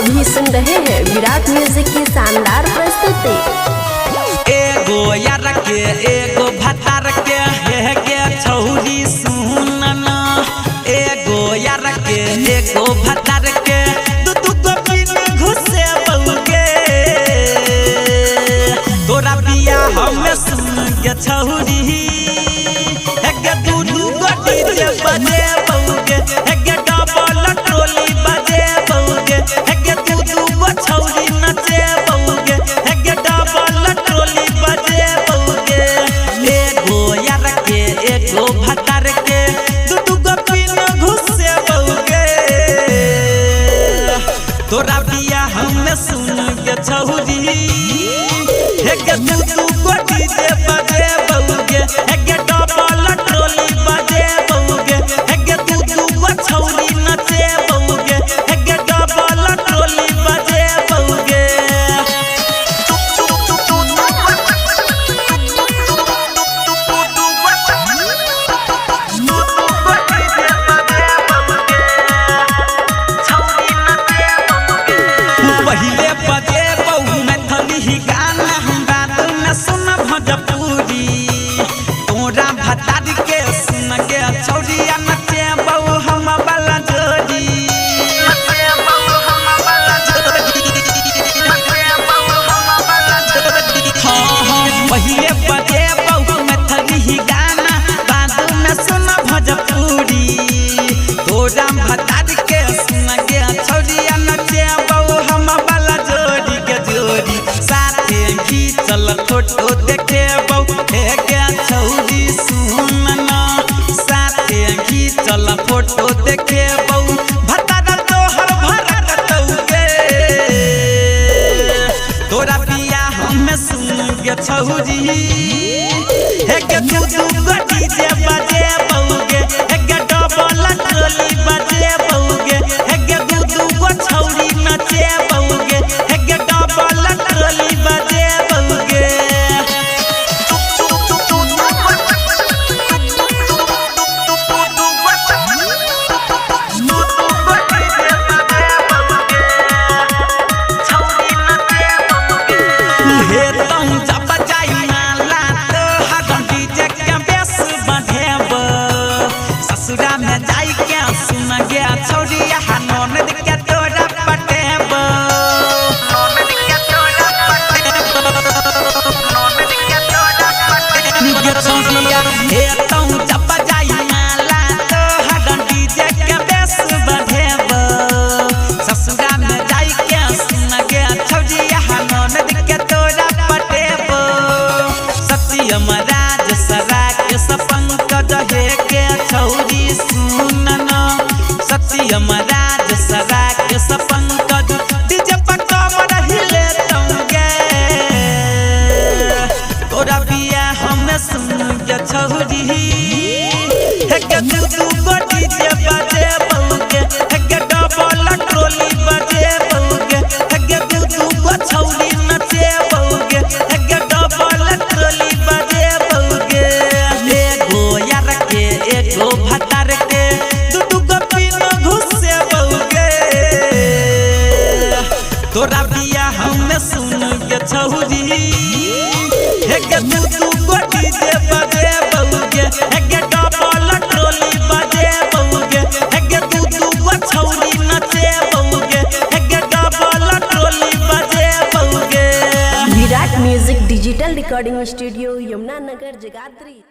अभी सुन रहे हैं विराट म्यूजिक की शानदार प्रस्तुति। एगो यार के एगो भतार के है के छौरी सुनना, एगो यार के एगो भतार के दू दू गो बिन घुसे बउगे। तोरा बिया हमें सुन के छौरी है के दू दू गो डीजे बजे बउगे, है के डबल टोली बजे बउगे, है के दू दू गो छौरी नचे बउगे, है के डबल टोली बजे बउगे। एगो यार के एगो भतार के दू दू गो बिन घुसे बउगे। तोरा बिया हमें सुन के छौरी है के दू दू गो डीजे बजे बउगे, है के डबल टोली बजे बउगे, है के दू दू गो छौरी नचे बउगे, है के डबल टोली बजे बउगे। पहिले बजे बहू मैथिली गाना बात में सुन भोजपुरी। तोरा भतार के सुन के छौरिया नचे बहू हम वाला जोड़ी। पहिले बजे बहू मैथिली गाना बात में सुन भोजपुरी। तोरा भतार के सुन के छौरिया नचे बहू हम वाला जोड़ी के जोड़ी। साथे खींचल फोटो देखे बहू है के छौरी सुनना, साथे खींचल फोटो देखे बहू भतार तोहर भरत तौगे। तोरा बिया हमें सुन के छौरी है के दू दू गो डीजे बजे बउगे, है के डबल टोली बजे बउगे, है के दू दू गो छौरी नचे बउगे, है के डबल टोली बजे बउगे। हे तम जब जाई माला तो हरदम डीजे के बेस बढ़ेब। ससुरा में जाई के सुन गे छौरिया ननद के तोरा पटेब। हे तम जब जाई माला तो हरदम डीजे के बेस बढ़ेब। ससुरा में जाई के सुन गे छौरिया ननद के तोरा पटेब। सत्यम राज सरा के पंकज हे के छौरी सुनना, सत्यम राज सरा के पंकज डीजे पर कमर हिले तौगे। तोरा बिया हमें सुन के छौरी है के दू दू गो डीजे बजे बउगे, है के डबल टोली बजे बउगे, है के दू दू गो छौरी नचे बउगे, है के डबल टोली बजे बउगे। एगो यार के एगो भतार के दू दू गो बिन घुसे बउगे। तोरा बिया हमें सुन के छौरी है के दू दू गो डीजे बजे बउगे, है के डबल टोली बजे बउगे, है के दू दू गो छौरी नचे बउगे, है के डबल टोली बजे बउगे। Virat music digital recording studio Yamuna Nagar Jagadhri.